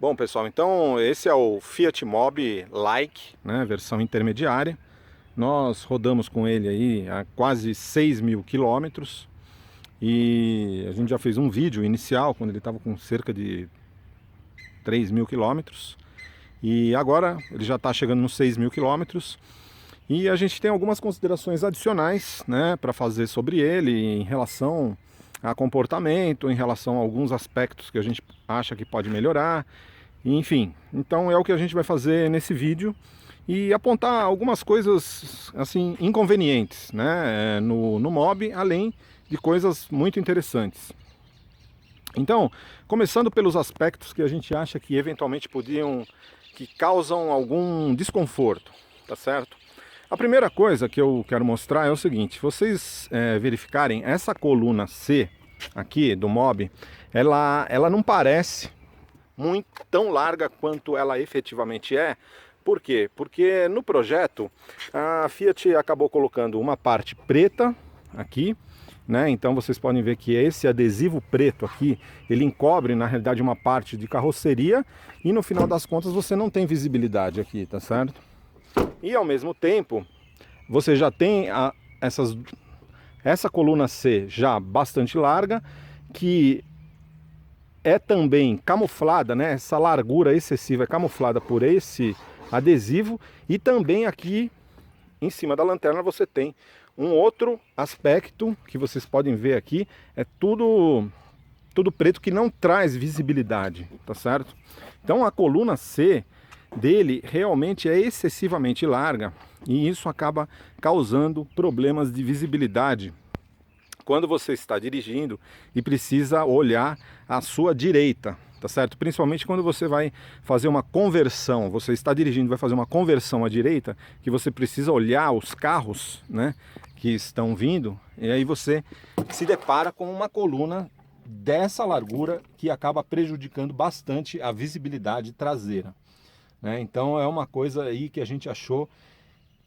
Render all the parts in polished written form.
Bom, pessoal, então esse é o Fiat Mobi Like, né, versão intermediária. Nós rodamos com ele aí a quase 6.000 quilômetros e a gente já fez um vídeo inicial quando ele estava com cerca de 3.000 quilômetros e agora ele já está chegando nos 6.000 quilômetros e a gente tem algumas considerações adicionais, né, para fazer sobre ele em relação a comportamento, em relação a alguns aspectos que a gente acha que pode melhorar. Enfim, então é o que a gente vai fazer nesse vídeo e apontar algumas coisas assim inconvenientes, né, no Mobi, além de coisas muito interessantes. Então, começando pelos aspectos que a gente acha que eventualmente que causam algum desconforto, tá certo? A primeira coisa que eu quero mostrar é o seguinte: vocês verificarem essa coluna C aqui do Mobi, ela não parece muito tão larga quanto ela efetivamente é. Por quê? Porque no projeto a Fiat acabou colocando uma parte preta aqui, né? Então vocês podem ver que esse adesivo preto aqui, ele encobre na realidade uma parte de carroceria e no final das contas você não tem visibilidade aqui, tá certo? E ao mesmo tempo você já tem essa coluna C já bastante larga, que é também camuflada, né? Essa largura excessiva é camuflada por esse adesivo. E também aqui em cima da lanterna você tem um outro aspecto que vocês podem ver aqui. É tudo preto, que não traz visibilidade, tá certo? Então a coluna C dele realmente é excessivamente larga e isso acaba causando problemas de visibilidade quando você está dirigindo e precisa olhar à sua direita, tá certo? Principalmente quando você vai fazer uma conversão, você está dirigindo, vai fazer uma conversão à direita, que você precisa olhar os carros, né, que estão vindo, e aí você se depara com uma coluna dessa largura que acaba prejudicando bastante a visibilidade traseira, né? Então é uma coisa aí que a gente achou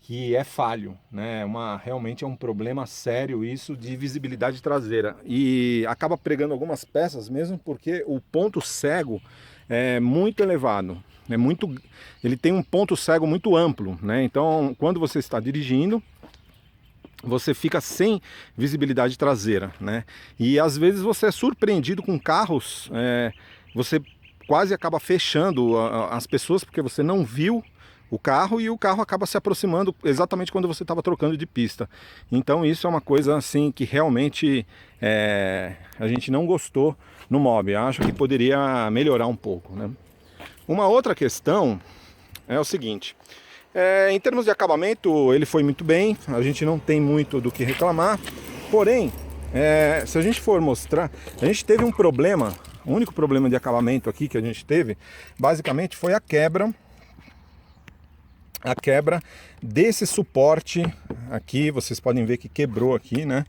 que é falho, né? Realmente é um problema sério isso de visibilidade traseira e acaba pregando algumas peças mesmo porque o ponto cego é muito elevado, ele tem um ponto cego muito amplo, né? Então quando você está dirigindo você fica sem visibilidade traseira, né? E às vezes você é surpreendido com carros, você quase acaba fechando as pessoas porque você não viu o carro e o carro acaba se aproximando exatamente quando você estava trocando de pista. Então isso é uma coisa assim que realmente a gente não gostou no Mobi. Acho que poderia melhorar um pouco, né? Uma outra questão é o seguinte: em termos de acabamento ele foi muito bem, a gente não tem muito do que reclamar. Porém, se a gente for mostrar, a gente teve um problema. O único problema de acabamento aqui que a gente teve basicamente foi a quebra desse suporte aqui. Vocês podem ver que quebrou aqui, né?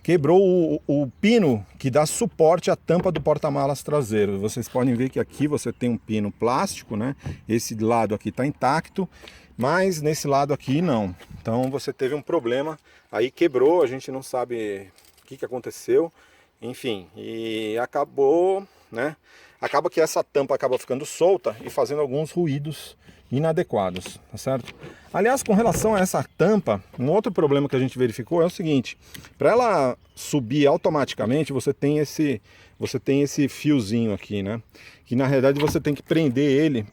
Quebrou o pino que dá suporte à tampa do porta-malas traseiro. Vocês podem ver que aqui você tem um pino plástico, né? Esse lado aqui está intacto, mas nesse lado aqui não. Então você teve um problema, aí quebrou, a gente não sabe o que aconteceu, enfim, e acabou, né? Acaba que essa tampa acaba ficando solta e fazendo alguns ruídos inadequados, tá certo? Aliás, com relação a essa tampa, um outro problema que a gente verificou é o seguinte: para ela subir automaticamente, você tem esse fiozinho aqui, né? Que na realidade você tem que prender ele.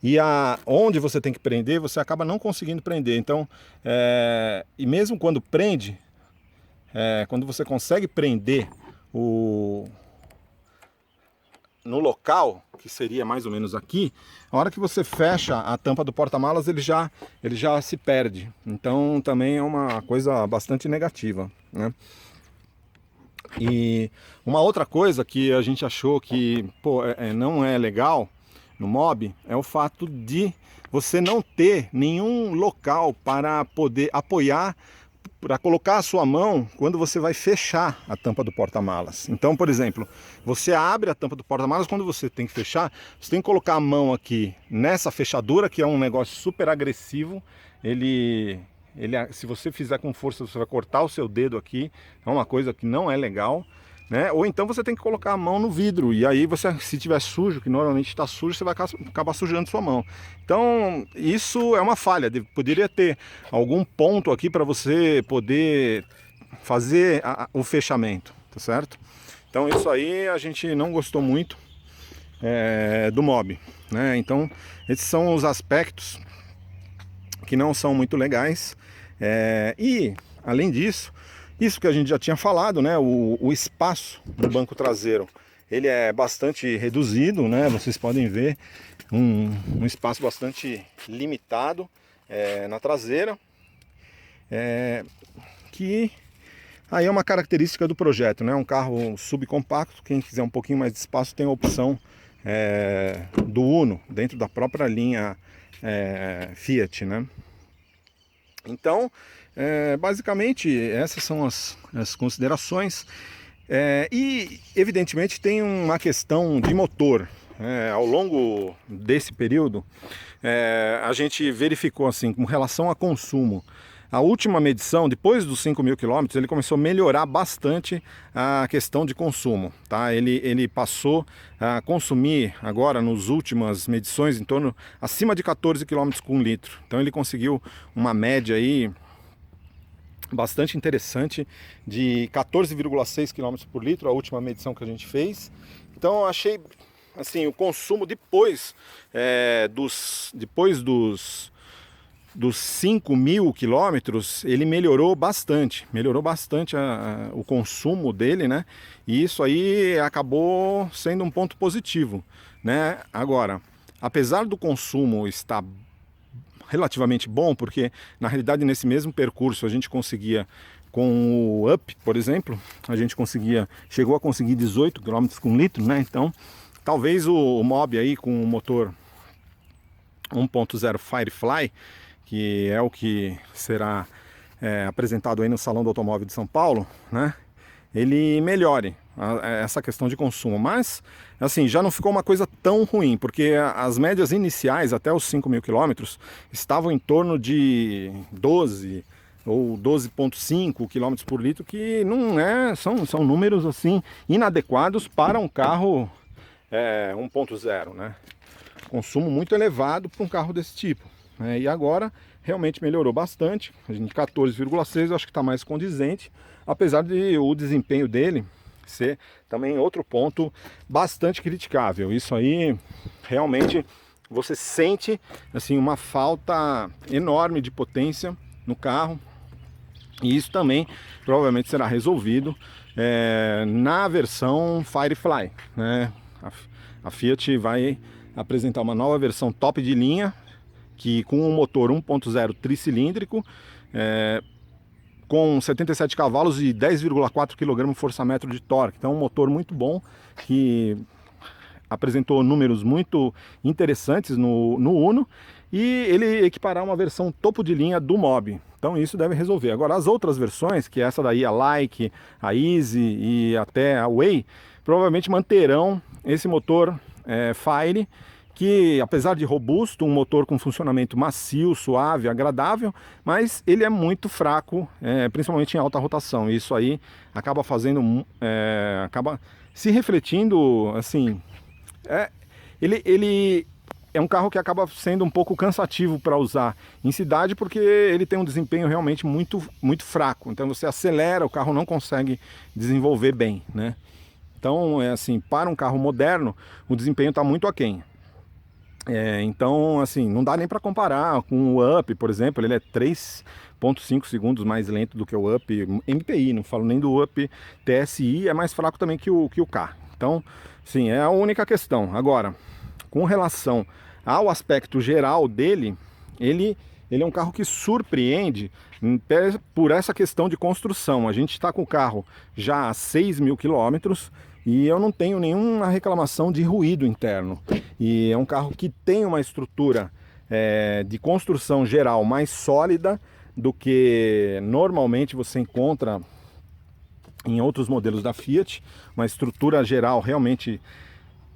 E onde você tem que prender, você acaba não conseguindo prender. Então, e mesmo quando prende, quando você consegue prender no local, que seria mais ou menos aqui, a hora que você fecha a tampa do porta-malas, ele já se perde. Então também é uma coisa bastante negativa, né? E uma outra coisa que a gente achou que não é legal no Mobi é o fato de você não ter nenhum local para poder apoiar, para colocar a sua mão quando você vai fechar a tampa do porta-malas. Então, por exemplo, você abre a tampa do porta-malas, quando você tem que fechar, você tem que colocar a mão aqui nessa fechadura, que é um negócio super agressivo. Se você fizer com força, você vai cortar o seu dedo aqui. É uma coisa que não é legal. né? Ou então você tem que colocar a mão no vidro, e aí você, se tiver sujo, que normalmente está sujo, você vai acabar sujando sua mão. Então isso é uma falha, poderia ter algum ponto aqui para você poder fazer o fechamento, tá certo? Então isso aí a gente não gostou muito do Mobi, né? Então esses são os aspectos que não são muito legais, e além disso, isso que a gente já tinha falado, né? O espaço do banco traseiro, ele é bastante reduzido, né? Vocês podem ver um espaço bastante limitado na traseira, que aí é uma característica do projeto, né? Um carro subcompacto. Quem quiser um pouquinho mais de espaço tem a opção do Uno dentro da própria linha Fiat, né? Então, basicamente, essas são as considerações. E, evidentemente, tem uma questão de motor. Ao longo desse período, a gente verificou, assim, com relação a consumo, a última medição, depois dos 5.000 quilômetros, ele começou a melhorar bastante a questão de consumo, tá? Ele passou a consumir agora, nas últimas medições, em torno acima de 14 quilômetros por litro. Então ele conseguiu uma média aí bastante interessante de 14,6 km por litro, a última medição que a gente fez. Então eu achei, assim, o consumo depois dos 5.000 quilômetros, ele melhorou bastante o consumo dele, né? E isso aí acabou sendo um ponto positivo, né? Agora, apesar do consumo estar relativamente bom, porque na realidade nesse mesmo percurso a gente conseguia, com o Up, por exemplo, a gente chegou a conseguir 18 km por litro, né? Então, talvez o Mobi aí com o motor 1.0 Firefly, que é o que será apresentado aí no Salão do Automóvel de São Paulo, né? Ele melhore essa questão de consumo, mas assim, já não ficou uma coisa tão ruim, porque as médias iniciais até os 5.000 quilômetros estavam em torno de 12 ou 12,5 km por litro, que não são números assim inadequados para um carro 1.0, né? Consumo muito elevado para um carro desse tipo, né? E agora realmente melhorou bastante. A gente 14,6 eu acho que está mais condizente, apesar de o desempenho dele ser também outro ponto bastante criticável. Isso aí realmente você sente assim uma falta enorme de potência no carro, e isso também provavelmente será resolvido na versão Firefly, né? A Fiat vai apresentar uma nova versão top de linha, que com um motor 1.0 tricilíndrico, com 77 cavalos e 10,4 kgfm de torque. Então um motor muito bom, que apresentou números muito interessantes no Uno, e ele equipará uma versão topo de linha do Mobi. Então isso deve resolver. Agora as outras versões, que essa daí, a Like, a Easy e até a Way, provavelmente manterão esse motor Fire, que apesar de robusto, um motor com funcionamento macio, suave, agradável, mas ele é muito fraco, principalmente em alta rotação. Isso aí acaba acaba se refletindo, assim, ele é um carro que acaba sendo um pouco cansativo para usar em cidade, porque ele tem um desempenho realmente muito, muito fraco. Então você acelera, o carro não consegue desenvolver bem, né? Então, assim, para um carro moderno, o desempenho está muito aquém. Então, assim, não dá nem para comparar com o Up, por exemplo. Ele é 3,5 segundos mais lento do que o Up MPI, não falo nem do Up TSI, é mais fraco também que o K. Então, sim, é a única questão. Agora, com relação ao aspecto geral dele, ele é um carro que surpreende por essa questão de construção. A gente está com o carro já a 6.000 quilômetros e eu não tenho nenhuma reclamação de ruído interno. E é um carro que tem uma estrutura de construção geral mais sólida do que normalmente você encontra em outros modelos da Fiat. Uma estrutura geral realmente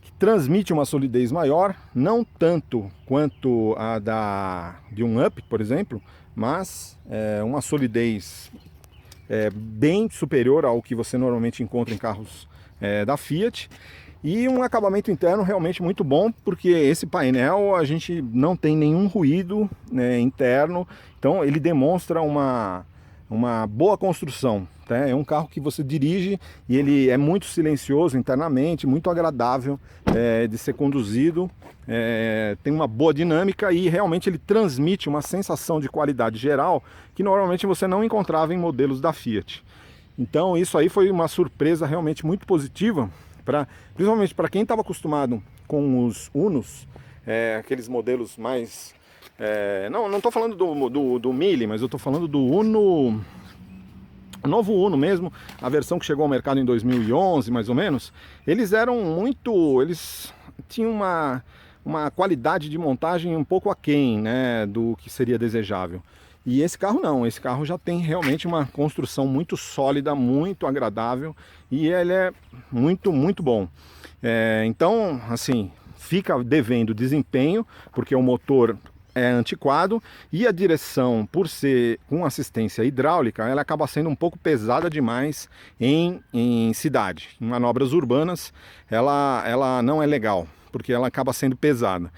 que transmite uma solidez maior, não tanto quanto a de um Up, por exemplo, mas uma solidez bem superior ao que você normalmente encontra em carros da Fiat. E um acabamento interno realmente muito bom, porque esse painel a gente não tem nenhum ruído, né, interno, então ele demonstra uma boa construção. Tá? É um carro que você dirige e ele é muito silencioso internamente, muito agradável de ser conduzido, tem uma boa dinâmica e realmente ele transmite uma sensação de qualidade geral que normalmente você não encontrava em modelos da Fiat. Então isso aí foi uma surpresa realmente muito positiva, principalmente para quem estava acostumado com os Unos, aqueles modelos mais... não estou falando do Mille, mas eu estou falando do Uno, o novo Uno mesmo, a versão que chegou ao mercado em 2011, mais ou menos. Eles tinham uma qualidade de montagem um pouco aquém, né, do que seria desejável. E esse carro não, esse carro já tem realmente uma construção muito sólida, muito agradável e ele é muito, muito bom. Então, assim, fica devendo desempenho, porque o motor é antiquado e a direção, por ser com assistência hidráulica, ela acaba sendo um pouco pesada demais em cidade. Em manobras urbanas, ela não é legal, porque ela acaba sendo pesada.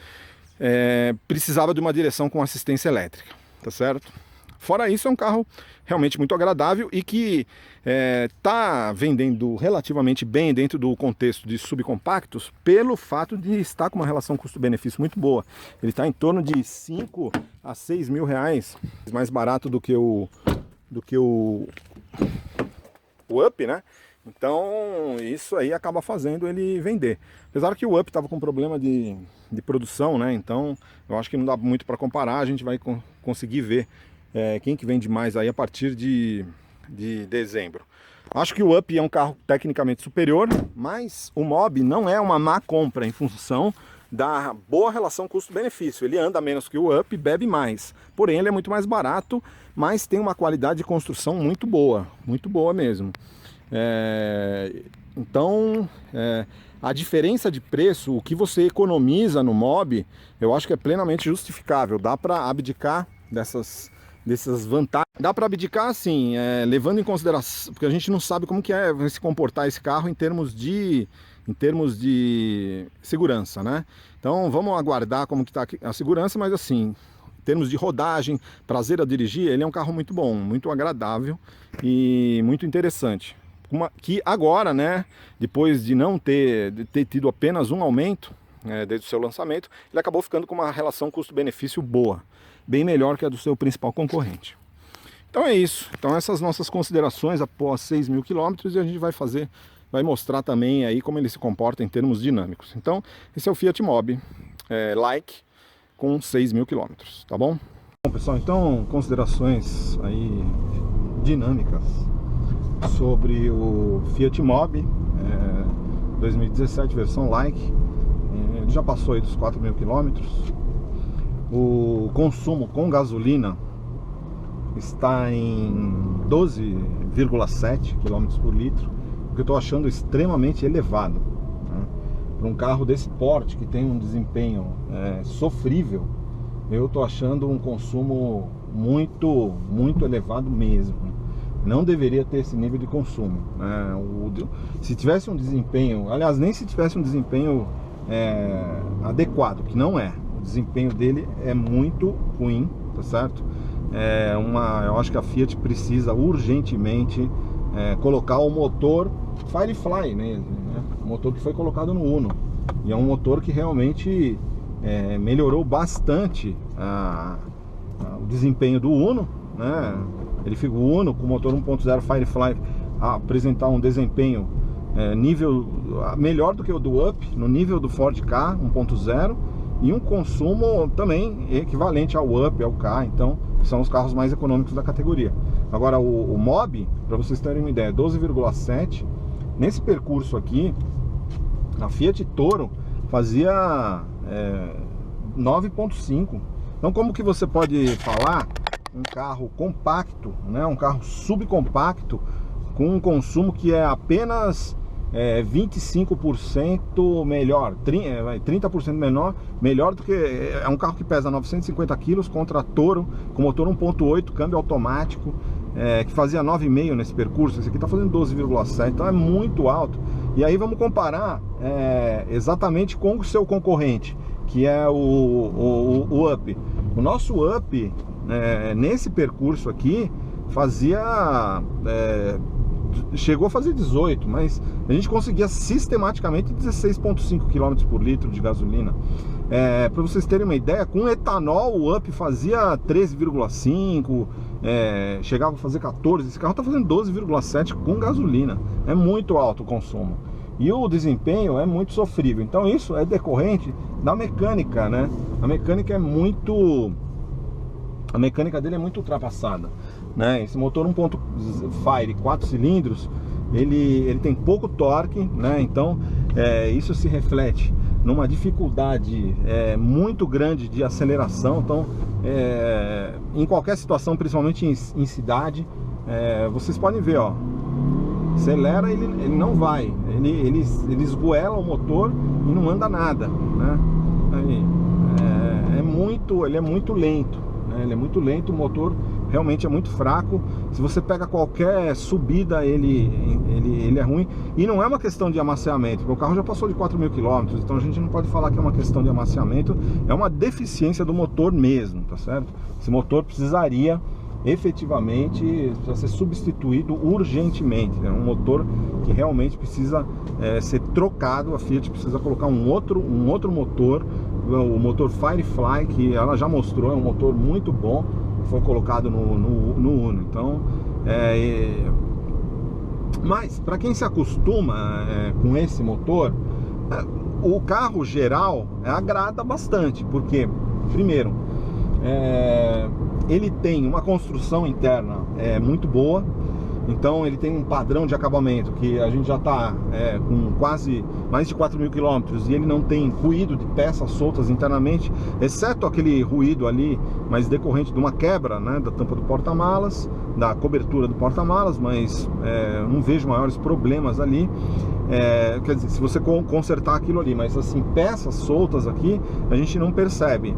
Precisava de uma direção com assistência elétrica. Tá certo? Fora isso, é um carro realmente muito agradável e que está vendendo relativamente bem dentro do contexto de subcompactos pelo fato de estar com uma relação custo-benefício muito boa. Ele está em torno de 5 a 6 mil reais mais barato do que o Up, né? Então isso aí acaba fazendo ele vender. Apesar que o Up estava com problema de produção, né? Então eu acho que não dá muito para comparar. A gente vai conseguir ver quem que vende mais aí a partir de dezembro. Acho que o Up é um carro tecnicamente superior, mas o Mobi não é uma má compra em função da boa relação custo-benefício. Ele anda menos que o Up, bebe mais. Porém ele é muito mais barato, mas tem uma qualidade de construção muito boa mesmo. Então, a diferença de preço, o que você economiza no Mobi, eu acho que é plenamente justificável. Dá para abdicar dessas vantagens. Dá para abdicar assim, levando em consideração, porque a gente não sabe como que vai se comportar esse carro em termos de segurança, né? Então vamos aguardar como que está a segurança, mas assim, em termos de rodagem, prazer a dirigir, ele é um carro muito bom, muito agradável e muito interessante. Que agora, né, depois de não ter tido apenas um aumento desde o seu lançamento, ele acabou ficando com uma relação custo-benefício boa, bem melhor que a do seu principal concorrente. Então é isso. Então essas nossas considerações após 6 mil quilômetros, e a gente vai mostrar também aí como ele se comporta em termos dinâmicos. Então esse é o Fiat Mobi Like com 6 mil quilômetros, tá bom? Bom pessoal, então considerações aí dinâmicas sobre o Fiat Mobi 2017 versão Like. Ele já passou aí dos 4 mil quilômetros. O consumo com gasolina está em 12,7 km por litro, o que eu estou achando extremamente elevado, né? Para um carro desse porte que tem um desempenho sofrível, eu estou achando um consumo muito, muito elevado mesmo. Não deveria ter esse nível de consumo, né? Se tivesse um desempenho, aliás, nem se tivesse um desempenho adequado, que não é. O desempenho dele é muito ruim, tá certo? Eu acho que a Fiat precisa urgentemente colocar o motor Firefly nele, né? O motor que foi colocado no Uno. E é um motor que realmente melhorou bastante o desempenho do Uno, né? O Uno com o motor 1.0 Firefly apresentar um desempenho nível melhor do que o do Up, no nível do Ford Ka 1.0, e um consumo também equivalente ao Up, ao Ka, então são os carros mais econômicos da categoria. Agora o Mobi, para vocês terem uma ideia, 12,7. Nesse percurso aqui, a Fiat Toro fazia 9,5. Então como que você pode falar um carro compacto, né, um carro subcompacto com um consumo que é apenas 25% melhor, 30% melhor do que um carro que pesa 950 kg contra a Toro com motor 1.8, câmbio automático, que fazia 9,5 nesse percurso, esse aqui está fazendo 12,7, então é muito alto. E aí vamos comparar exatamente com o seu concorrente, que é o Up. O nosso Up, nesse percurso aqui, chegou a fazer 18, mas a gente conseguia sistematicamente 16,5 km por litro de gasolina. Para vocês terem uma ideia, com etanol o Up fazia 13,5, chegava a fazer 14. Esse carro está fazendo 12,7 com gasolina. É muito alto o consumo e o desempenho é muito sofrível. Então isso é decorrente da mecânica, né? A mecânica dele é muito ultrapassada, né? Esse motor 1.0 Fire 4 cilindros, ele tem pouco torque, né? Então isso se reflete numa dificuldade muito grande de aceleração. Então em qualquer situação, principalmente em cidade, vocês podem ver, ó, acelera, ele não vai, ele esgoela o motor e não anda nada, né? Aí, ele é muito lento, né? Ele é muito lento, o motor realmente é muito fraco. Se você pega qualquer subida, ele é ruim. E não é uma questão de amaciamento, porque o carro já passou de 4.000 km, então a gente não pode falar que é uma questão de amaciamento, é uma deficiência do motor mesmo, tá certo? Esse motor precisaria efetivamente ser substituído urgentemente. É um motor que realmente precisa ser trocado. A Fiat precisa colocar um outro motor, o motor Firefly, que ela já mostrou, é um motor muito bom, foi colocado no Uno. Então mas para quem se acostuma com esse motor, o carro geral agrada bastante, porque primeiro ele tem uma construção interna muito boa. Então ele tem um padrão de acabamento que a gente já está com quase mais de 4.000 km e ele não tem ruído de peças soltas internamente, exceto aquele ruído ali, mas decorrente de uma quebra, né, da tampa do porta-malas, da cobertura do porta-malas, mas não vejo maiores problemas ali. Quer dizer, se você consertar aquilo ali, mas assim, peças soltas aqui a gente não percebe,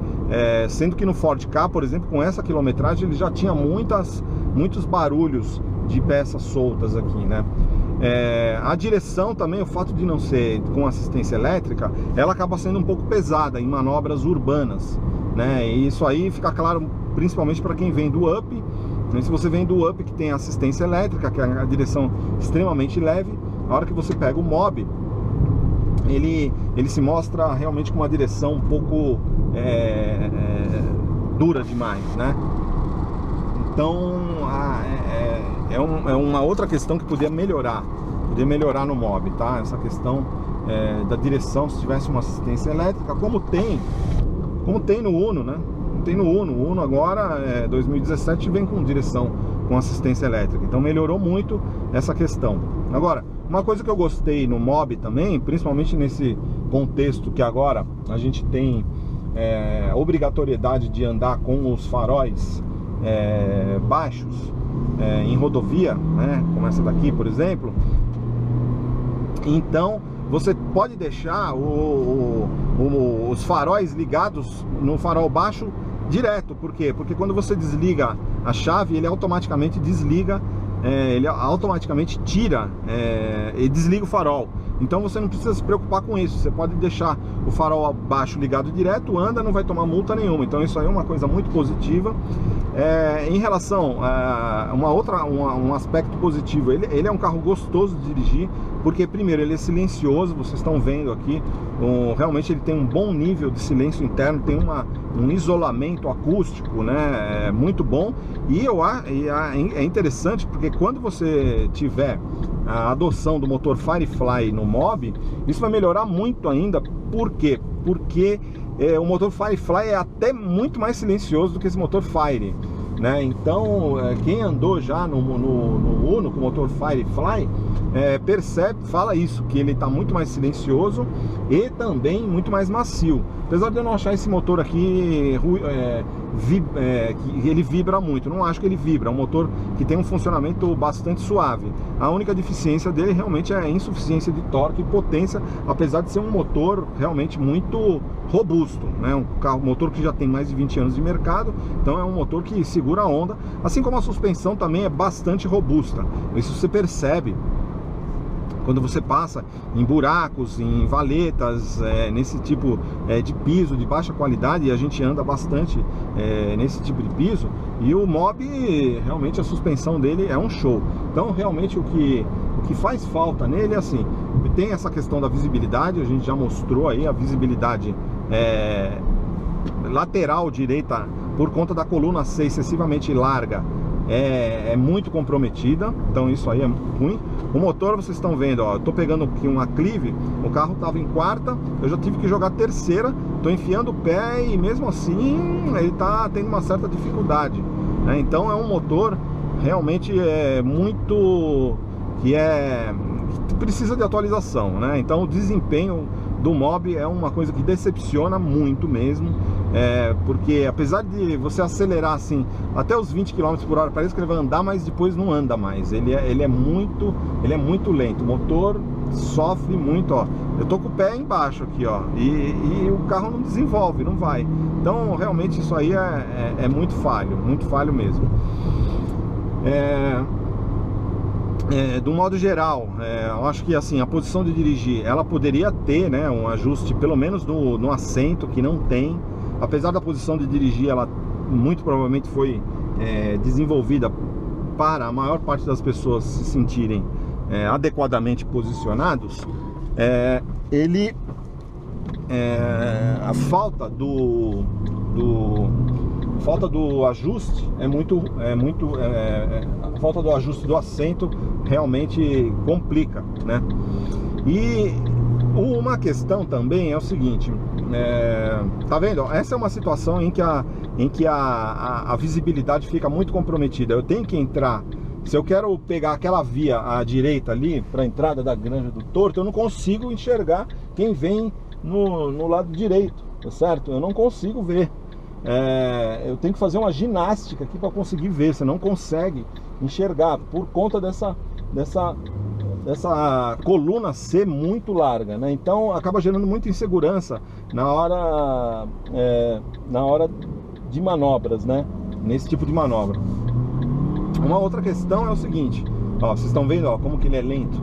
sendo que no Ford Ka, por exemplo, com essa quilometragem ele já tinha muitos barulhos de peças soltas aqui, né? A direção também, o fato de não ser com assistência elétrica, ela acaba sendo um pouco pesada em manobras urbanas, né? E isso aí fica claro principalmente para quem vem do Up. Se você vem do Up, que tem assistência elétrica, que é a direção extremamente leve, a hora que você pega o Mobi, ele se mostra realmente com uma direção um pouco dura demais, né? Então é uma outra questão que poderia melhorar no Mobi, tá? Essa questão da direção, se tivesse uma assistência elétrica, como tem no Uno, né? Tem no Uno. O Uno agora, 2017, vem com direção com assistência elétrica. Então melhorou muito essa questão. Agora, uma coisa que eu gostei no Mobi também, principalmente nesse contexto que agora a gente tem a obrigatoriedade de andar com os faróis baixos em rodovia, né, como essa daqui, por exemplo. Então você pode deixar os faróis ligados no farol baixo direto. Por quê? Porque quando você desliga a chave, ele automaticamente desliga, ele automaticamente tira e desliga o farol. Então você não precisa se preocupar com isso. Você pode deixar o farol baixo ligado direto, anda, não vai tomar multa nenhuma. Então isso aí é uma coisa muito positiva. Em relação a um aspecto positivo, ele é um carro gostoso de dirigir, porque primeiro ele é silencioso. Vocês estão vendo aqui, realmente ele tem um bom nível de silêncio interno, tem um isolamento acústico, né, muito bom. E é interessante porque quando você tiver a adoção do motor Firefly no Mobi, isso vai melhorar muito ainda. Por quê? Porque o motor Firefly é até muito mais silencioso do que esse motor Fire, né? Então quem andou já no Uno com o motor Firefly fala isso, que ele está muito mais silencioso e também muito mais macio. Apesar de eu não achar esse motor aqui que ele vibra muito, não acho que ele vibra. É um motor que tem um funcionamento bastante suave. A única deficiência dele realmente é a insuficiência de torque e potência, apesar de ser um motor realmente muito robusto, né? Um motor que já tem mais de 20 anos de mercado, então é um motor que segura a onda, assim como a suspensão também é bastante robusta. Isso você percebe quando você passa em buracos, em valetas, nesse tipo de piso de baixa qualidade, e a gente anda bastante nesse tipo de piso, e o Mob, realmente a suspensão dele é um show. Então realmente o que faz falta nele é assim, tem essa questão da visibilidade, a gente já mostrou aí a visibilidade lateral direita, por conta da coluna ser excessivamente larga, é muito comprometida, então isso aí é ruim. O motor, vocês estão vendo, ó, eu tô pegando aqui um aclive, o carro estava em quarta, eu já tive que jogar terceira, tô enfiando o pé e mesmo assim ele tá tendo uma certa dificuldade, né? Então é um motor realmente que precisa de atualização, né? Então o desempenho do Mob é uma coisa que decepciona muito mesmo, porque apesar de você acelerar assim até os 20 km por hora, parece que ele vai andar, mas depois não anda mais. Ele é muito lento. O motor sofre muito, ó. Eu tô com o pé embaixo aqui, ó, e o carro não desenvolve, não vai. Então realmente isso aí é muito falho mesmo. Do modo geral, eu acho que assim, a posição de dirigir, ela poderia ter, né, um ajuste pelo menos no assento, que não tem. Apesar da posição de dirigir, ela muito provavelmente foi desenvolvida para a maior parte das pessoas se sentirem adequadamente posicionados. A falta do ajuste a falta do ajuste do assento realmente complica, né? E uma questão também é o seguinte, tá vendo? Essa é uma situação em que a visibilidade fica muito comprometida. Eu tenho que entrar, se eu quero pegar aquela via à direita ali para a entrada da Granja do Torto, eu não consigo enxergar quem vem no lado direito, tá certo? Eu não consigo ver. Eu tenho que fazer uma ginástica aqui para conseguir ver. Você não consegue enxergar por conta dessa coluna ser muito larga, né? Então acaba gerando muita insegurança na hora de manobras, né? Nesse tipo de manobra. Uma outra questão é o seguinte, ó, vocês estão vendo, ó, como que ele é lento.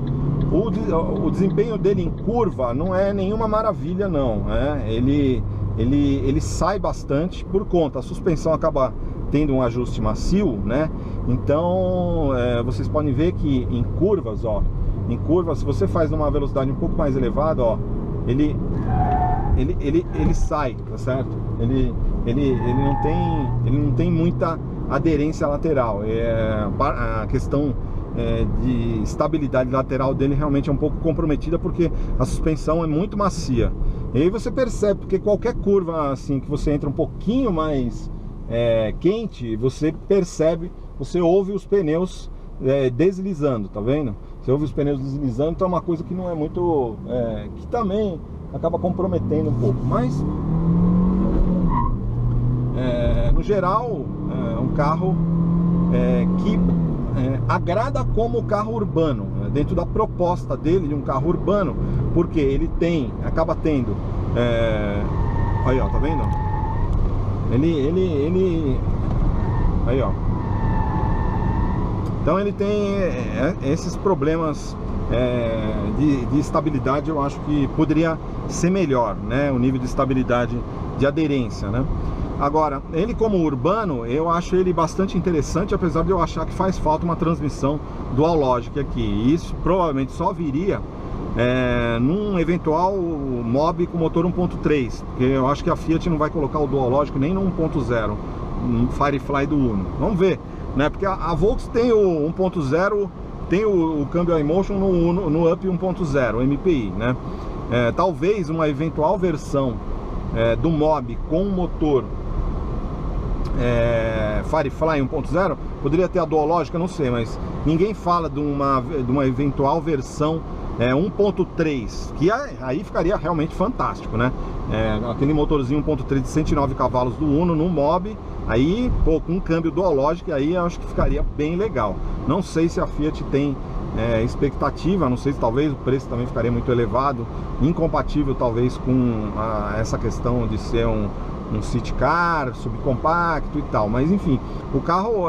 O desempenho dele em curva não é nenhuma maravilha, não. Ele sai bastante por conta, a suspensão acaba tendo um ajuste macio, né? Então vocês podem ver que em curvas, ó, se você faz numa velocidade um pouco mais elevada, ó, ele sai, tá certo? Ele não tem muita aderência lateral. A questão de estabilidade lateral dele realmente é um pouco comprometida, porque a suspensão é muito macia. E aí você percebe, porque qualquer curva assim que você entra um pouquinho mais quente, você percebe, você ouve os pneus deslizando, tá vendo? Você ouve os pneus deslizando, então é uma coisa que não é muito, que também acaba comprometendo um pouco, mas no geral é um carro que agrada como carro urbano, dentro da proposta dele de um carro urbano, porque ele acaba tendo, aí ó, tá vendo? Aí ó, então ele tem esses problemas de estabilidade. Eu acho que poderia ser melhor, né, o nível de estabilidade, de aderência, né? Agora, ele como urbano, eu acho ele bastante interessante, apesar de eu achar que faz falta uma transmissão Dual Logic aqui. E isso provavelmente só viria num eventual Mob com motor 1.3, porque eu acho que a Fiat não vai colocar o Dual Logic nem no 1.0, no Firefly do Uno. Vamos ver, né? Porque a Volks tem o 1.0, tem o câmbio iMotion no Up 1.0, MPI, né? Talvez uma eventual versão do Mob com motor Firefly 1.0, poderia ter a Duologic, eu não sei, mas ninguém fala de uma eventual versão 1.3, que aí ficaria realmente fantástico, né? Aquele motorzinho 1.3 de 109 cavalos do Uno no Mobi, aí, pô, com um câmbio Duologic, aí eu acho que ficaria bem legal. Não sei se a Fiat tem expectativa, não sei se talvez o preço também ficaria muito elevado, incompatível talvez com essa questão de ser um city car, subcompacto e tal, mas enfim, o carro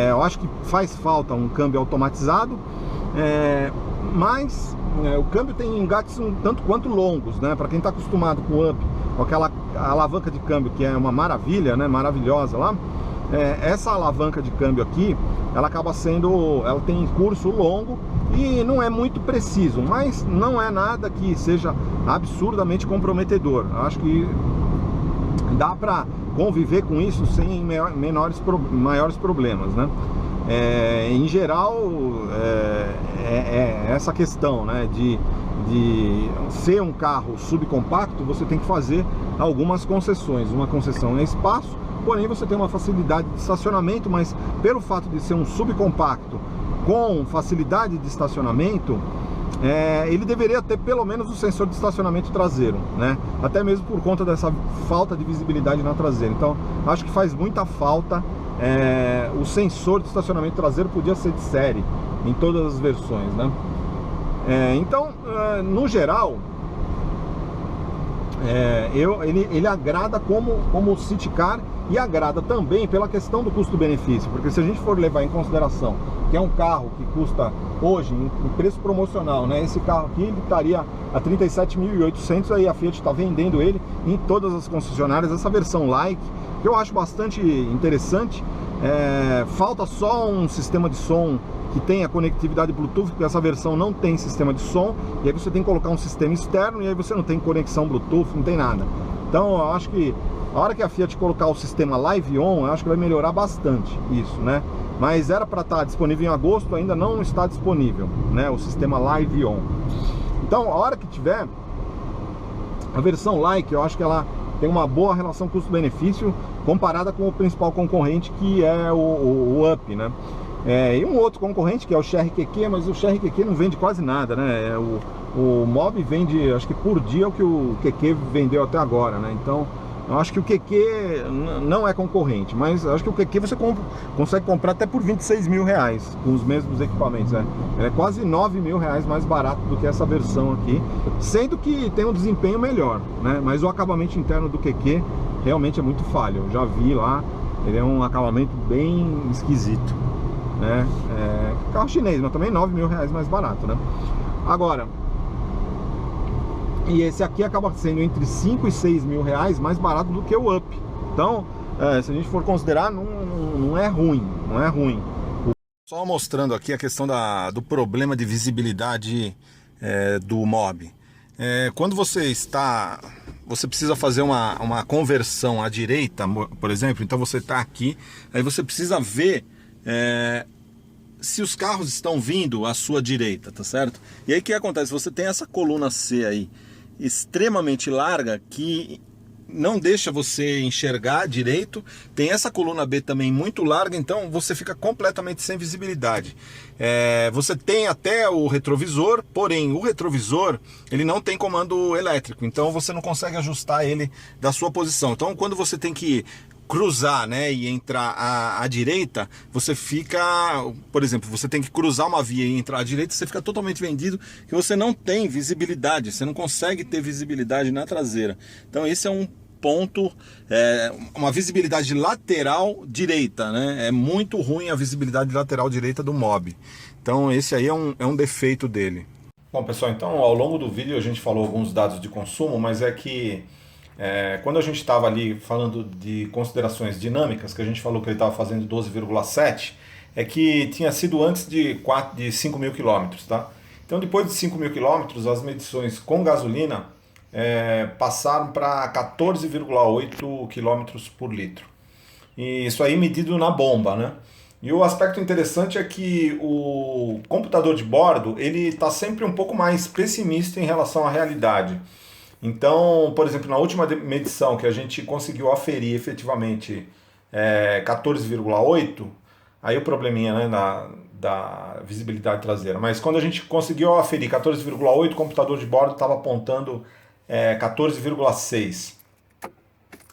eu acho que faz falta um câmbio automatizado, mas o câmbio tem engates um tanto quanto longos, né? Para quem está acostumado com o Up, com aquela alavanca de câmbio que é uma maravilha, né? Maravilhosa lá, essa alavanca de câmbio aqui, ela tem curso longo e não é muito preciso, mas não é nada que seja absurdamente comprometedor. Acho que dá para conviver com isso sem maiores problemas, né? Em geral, essa questão, né, de ser um carro subcompacto, você tem que fazer algumas concessões. Uma concessão é espaço, porém você tem uma facilidade de estacionamento, mas pelo fato de ser um subcompacto com facilidade de estacionamento, ele deveria ter pelo menos o sensor de estacionamento traseiro, né? Até mesmo por conta dessa falta de visibilidade na traseira. Então, acho que faz muita falta. O sensor de estacionamento traseiro podia ser de série em todas as versões, né? Então, no geral, ele agrada como city car e agrada também pela questão do custo-benefício, porque se a gente for levar em consideração que é um carro que custa hoje, em preço promocional, né? Esse carro aqui ele estaria a 37.800, aí a Fiat está vendendo ele em todas as concessionárias, essa versão Like, que eu acho bastante interessante. Falta só um sistema de som que tenha conectividade Bluetooth, porque essa versão não tem sistema de som, e aí você tem que colocar um sistema externo, e aí você não tem conexão Bluetooth, não tem nada. Então eu acho que a hora que a Fiat colocar o sistema Live On, eu acho que vai melhorar bastante isso, né? Mas era para estar disponível em agosto, ainda não está disponível, né? O sistema Live On. Então, a hora que tiver a versão Like, eu acho que ela tem uma boa relação custo-benefício comparada com o principal concorrente, que é o Up, né? E um outro concorrente que é o XRQQ, mas o XRQQ não vende quase nada, né? O Mobi vende, acho que por dia, o que o QQ vendeu até agora, né? Então, eu acho que o QQ não é concorrente, mas acho que o QQ você consegue comprar até por 26 mil reais com os mesmos equipamentos, né? Ele é quase 9 mil reais mais barato do que essa versão aqui, sendo que tem um desempenho melhor, né? Mas o acabamento interno do QQ realmente é muito falho. Eu já vi lá, ele é um acabamento bem esquisito, né? Carro chinês, mas também 9 mil reais mais barato, né? Agora, e esse aqui acaba sendo entre 5 e 6 mil reais mais barato do que o Up. Então, se a gente for considerar, não é ruim, não é ruim. Só mostrando aqui a questão do problema de visibilidade do Mobi. Quando você precisa fazer uma conversão à direita, por exemplo, então você está aqui, aí você precisa ver se os carros estão vindo à sua direita, tá certo? E aí o que acontece? Você tem essa coluna C aí, extremamente larga, que não deixa você enxergar direito. Tem essa coluna B também muito larga, então você fica completamente sem visibilidade. Você tem até o retrovisor, porém o retrovisor ele não tem comando elétrico, então você não consegue ajustar ele da sua posição. Então quando você tem que cruzar, né, e entrar à direita, você fica, por exemplo, você tem que cruzar uma via e entrar à direita, você fica totalmente vendido, que você não tem visibilidade, você não consegue ter visibilidade na traseira. Então esse é um ponto, uma visibilidade lateral direita, né? É muito ruim a visibilidade lateral direita do Mobi. Então esse aí é um defeito dele. Bom, pessoal, então ao longo do vídeo a gente falou alguns dados de consumo, mas é que quando a gente estava ali falando de considerações dinâmicas, que a gente falou que ele estava fazendo 12,7, é que tinha sido antes de 5 mil quilômetros, tá? Então depois de 5 mil quilômetros, as medições com gasolina passaram para 14,8 quilômetros por litro. E isso aí medido na bomba, né? E o aspecto interessante é que o computador de bordo ele está sempre um pouco mais pessimista em relação à realidade. Então, por exemplo, na última medição que a gente conseguiu aferir efetivamente 14,8, aí o probleminha, né, da visibilidade traseira. Mas quando a gente conseguiu aferir 14,8, o computador de bordo estava apontando 14,6.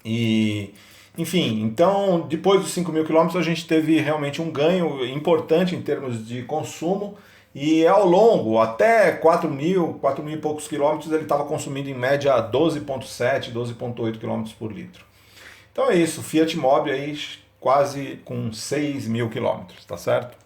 E, enfim, então depois dos 5.000 quilômetros a gente teve realmente um ganho importante em termos de consumo. E ao longo, até 4.000 e poucos quilômetros, ele estava consumindo em média 12,7, 12,8 quilômetros por litro. Então é isso, Fiat Mobi aí quase com 6.000 quilômetros, tá certo?